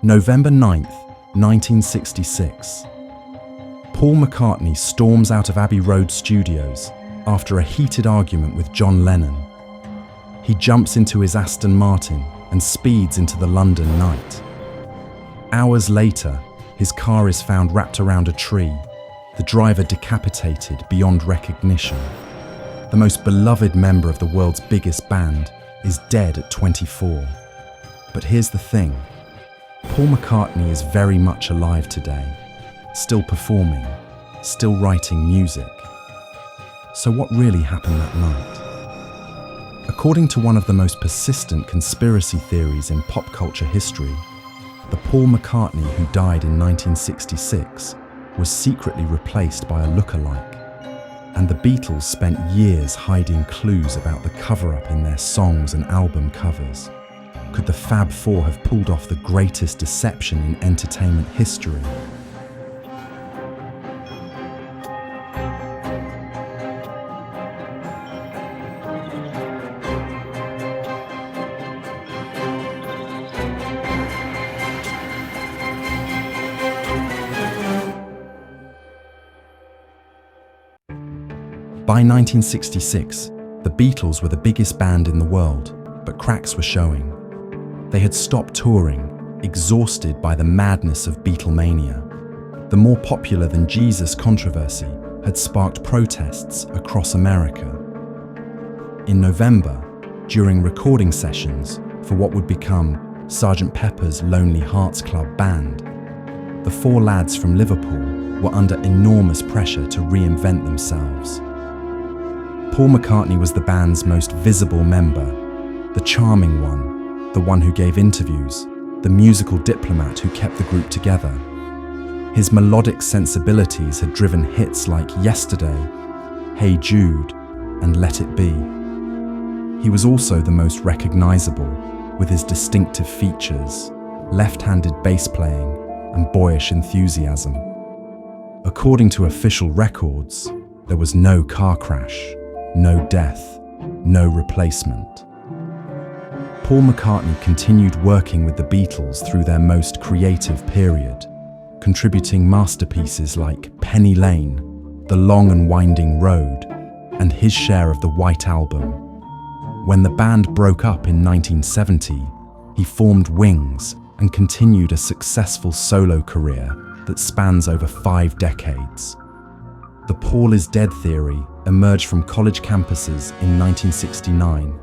November 9th, 1966. Paul McCartney storms out of Abbey Road Studios after a heated argument with John Lennon. He jumps into his Aston Martin and speeds into the London night. Hours later, his car is found wrapped around a tree, the driver decapitated beyond recognition. The most beloved member of the world's biggest band is dead at 24. But here's the thing. Paul McCartney is very much alive today, still performing, still writing music. So what really happened that night? According to one of the most persistent conspiracy theories in pop culture history, the Paul McCartney who died in 1966 was secretly replaced by a lookalike, and the Beatles spent years hiding clues about the cover-up in their songs and album covers. Could the Fab Four have pulled off the greatest deception in entertainment history? By 1966, the Beatles were the biggest band in the world, but cracks were showing. They had stopped touring, exhausted by the madness of Beatlemania. The more popular than Jesus controversy had sparked protests across America. In November, during recording sessions for what would become Sgt. Pepper's Lonely Hearts Club Band, the four lads from Liverpool were under enormous pressure to reinvent themselves. Paul McCartney was the band's most visible member, the charming one, the one who gave interviews, the musical diplomat who kept the group together. His melodic sensibilities had driven hits like Yesterday, Hey Jude, and Let It Be. He was also the most recognizable, with his distinctive features, left-handed bass playing, and boyish enthusiasm. According to official records, there was no car crash, no death, no replacement. Paul McCartney continued working with the Beatles through their most creative period, contributing masterpieces like Penny Lane, The Long and Winding Road, and his share of the White Album. When the band broke up in 1970, he formed Wings and continued a successful solo career that spans over 5 decades. The Paul is dead theory emerged from college campuses in 1969,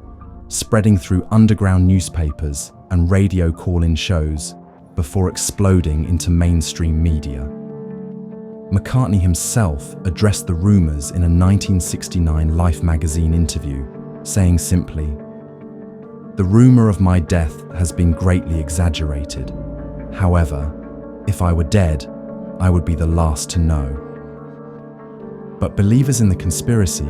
spreading through underground newspapers and radio call-in shows before exploding into mainstream media. McCartney himself addressed the rumors in a 1969 Life magazine interview, saying simply, "The rumor of my death has been greatly exaggerated. However, if I were dead, I would be the last to know." But believers in the conspiracy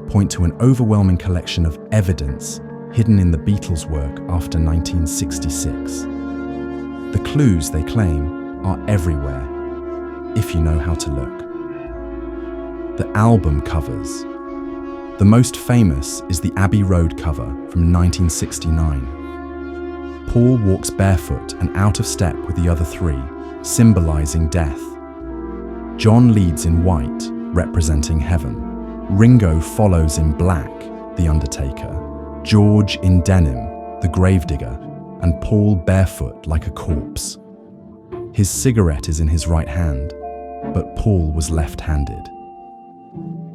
point to an overwhelming collection of evidence hidden in the Beatles' work after 1966. The clues, they claim, are everywhere, if you know how to look. The album covers. The most famous is the Abbey Road cover from 1969. Paul walks barefoot and out of step with the other three, symbolizing death. John leads in white, representing heaven. Ringo follows in black, the Undertaker. George in denim, the gravedigger, and Paul barefoot like a corpse. His cigarette is in his right hand, but Paul was left-handed.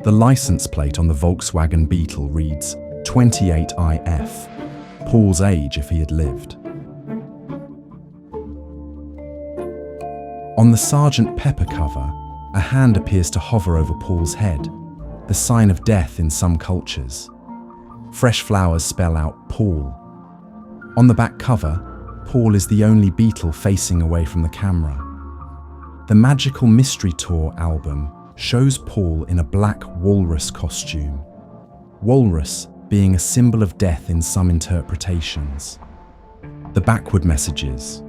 The license plate on the Volkswagen Beetle reads 28IF, Paul's age if he had lived. On the Sgt. Pepper cover, a hand appears to hover over Paul's head, the sign of death in some cultures. Fresh flowers spell out Paul. On the back cover, Paul is the only Beatle facing away from the camera. The Magical Mystery Tour album shows Paul in a black walrus costume, walrus being a symbol of death in some interpretations. The backward messages.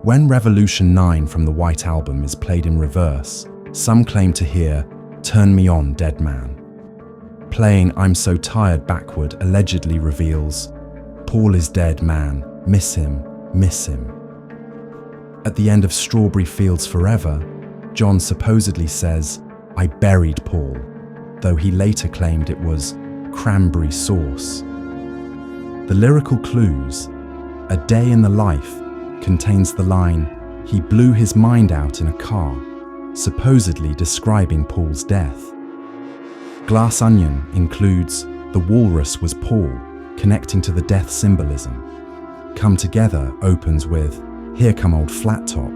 When Revolution 9 from the White Album is played in reverse, some claim to hear, "Turn me on, dead man." Playing I'm So Tired backward allegedly reveals, "Paul is dead, man, miss him, miss him." At the end of Strawberry Fields Forever, John supposedly says, "I buried Paul," though he later claimed it was cranberry sauce. The lyrical clues, "A Day in the Life," contains the line, "He blew his mind out in a car," supposedly describing Paul's death. Glass Onion includes "The walrus was Paul," connecting to the death symbolism. Come Together opens with "Here Come Old Flat Top."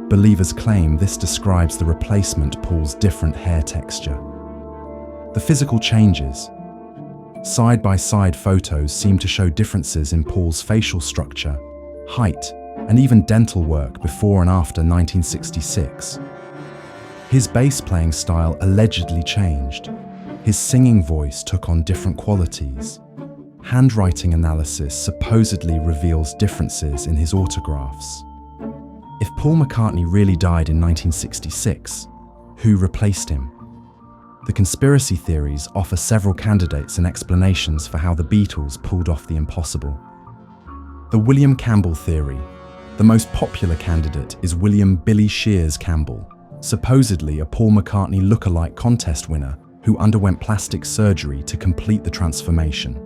Believers claim this describes the replacement Paul's different hair texture. The physical changes. Side-by-side photos seem to show differences in Paul's facial structure, height, and even dental work before and after 1966. His bass playing style allegedly changed. His singing voice took on different qualities. Handwriting analysis supposedly reveals differences in his autographs. If Paul McCartney really died in 1966, who replaced him? The conspiracy theories offer several candidates and explanations for how the Beatles pulled off the impossible. The William Campbell theory. The most popular candidate is William "Billy Shears" Campbell, supposedly a Paul McCartney lookalike contest winner who underwent plastic surgery to complete the transformation.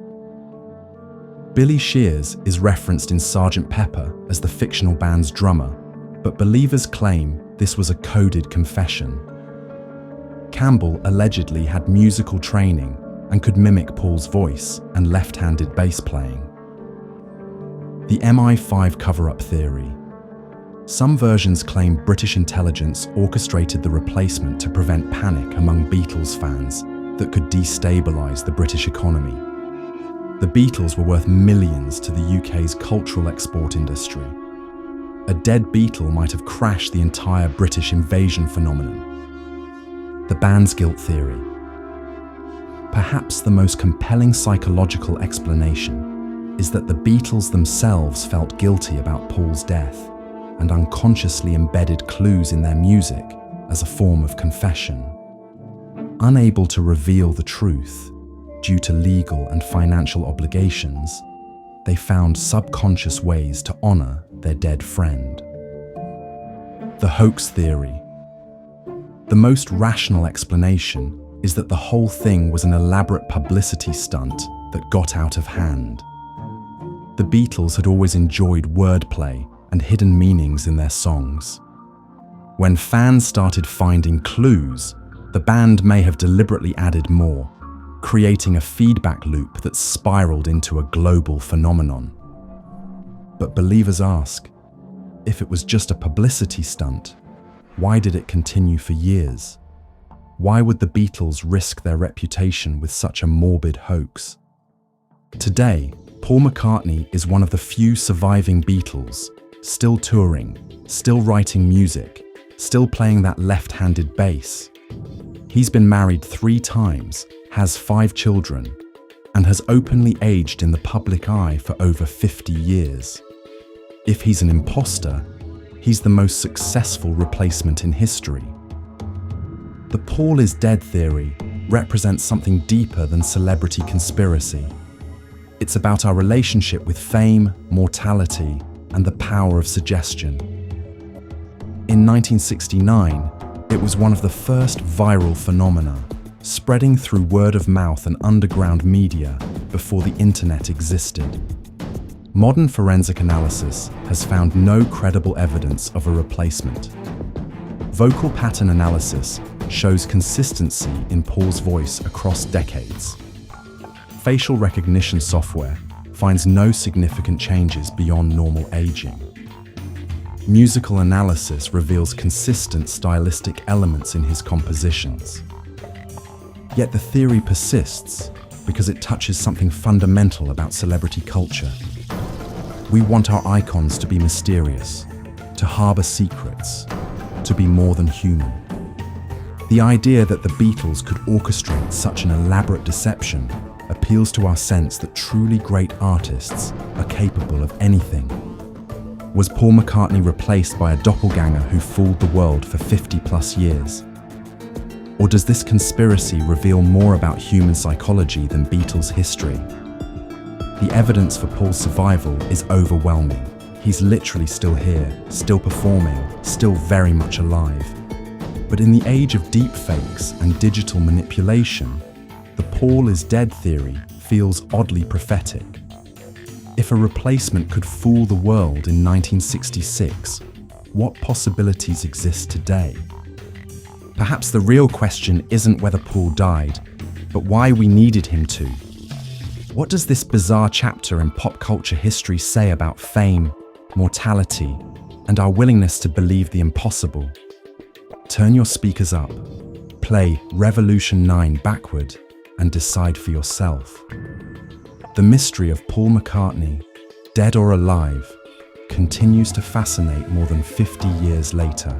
Billy Shears is referenced in Sgt. Pepper as the fictional band's drummer, but believers claim this was a coded confession. Campbell allegedly had musical training and could mimic Paul's voice and left-handed bass playing. The MI5 cover-up theory. Some versions claim British intelligence orchestrated the replacement to prevent panic among Beatles fans that could destabilise the British economy. The Beatles were worth millions to the UK's cultural export industry. A dead Beatle might have crashed the entire British invasion phenomenon. The band's guilt theory. Perhaps the most compelling psychological explanation is that the Beatles themselves felt guilty about Paul's death and unconsciously embedded clues in their music as a form of confession. Unable to reveal the truth due to legal and financial obligations, they found subconscious ways to honor their dead friend. The hoax theory. The most rational explanation is that the whole thing was an elaborate publicity stunt that got out of hand. The Beatles had always enjoyed wordplay and hidden meanings in their songs. When fans started finding clues, the band may have deliberately added more, creating a feedback loop that spiraled into a global phenomenon. But believers ask, if it was just a publicity stunt, why did it continue for years? Why would the Beatles risk their reputation with such a morbid hoax? Today, Paul McCartney is one of the few surviving Beatles, still touring, still writing music, still playing that left-handed bass. He's been married 3 times, has 5 children, and has openly aged in the public eye for over 50 years. If he's an imposter, he's the most successful replacement in history. The Paul is dead theory represents something deeper than celebrity conspiracy. It's about our relationship with fame, mortality, and the power of suggestion. In 1969, it was one of the first viral phenomena, spreading through word of mouth and underground media before the internet existed. Modern forensic analysis has found no credible evidence of a replacement. Vocal pattern analysis shows consistency in Paul's voice across decades. Facial recognition software finds no significant changes beyond normal aging. Musical analysis reveals consistent stylistic elements in his compositions. Yet the theory persists because it touches something fundamental about celebrity culture. We want our icons to be mysterious, to harbor secrets, to be more than human. The idea that the Beatles could orchestrate such an elaborate deception appeals to our sense that truly great artists are capable of anything. Was Paul McCartney replaced by a doppelganger who fooled the world for 50+ years? Or does this conspiracy reveal more about human psychology than Beatles history? The evidence for Paul's survival is overwhelming. He's literally still here, still performing, still very much alive. But in the age of deepfakes and digital manipulation, the Paul is dead theory feels oddly prophetic. If a replacement could fool the world in 1966, what possibilities exist today? Perhaps the real question isn't whether Paul died, but why we needed him to. What does this bizarre chapter in pop culture history say about fame, mortality, and our willingness to believe the impossible? Turn your speakers up, play Revolution 9 backward, and decide for yourself. The mystery of Paul McCartney, dead or alive, continues to fascinate more than 50 years later.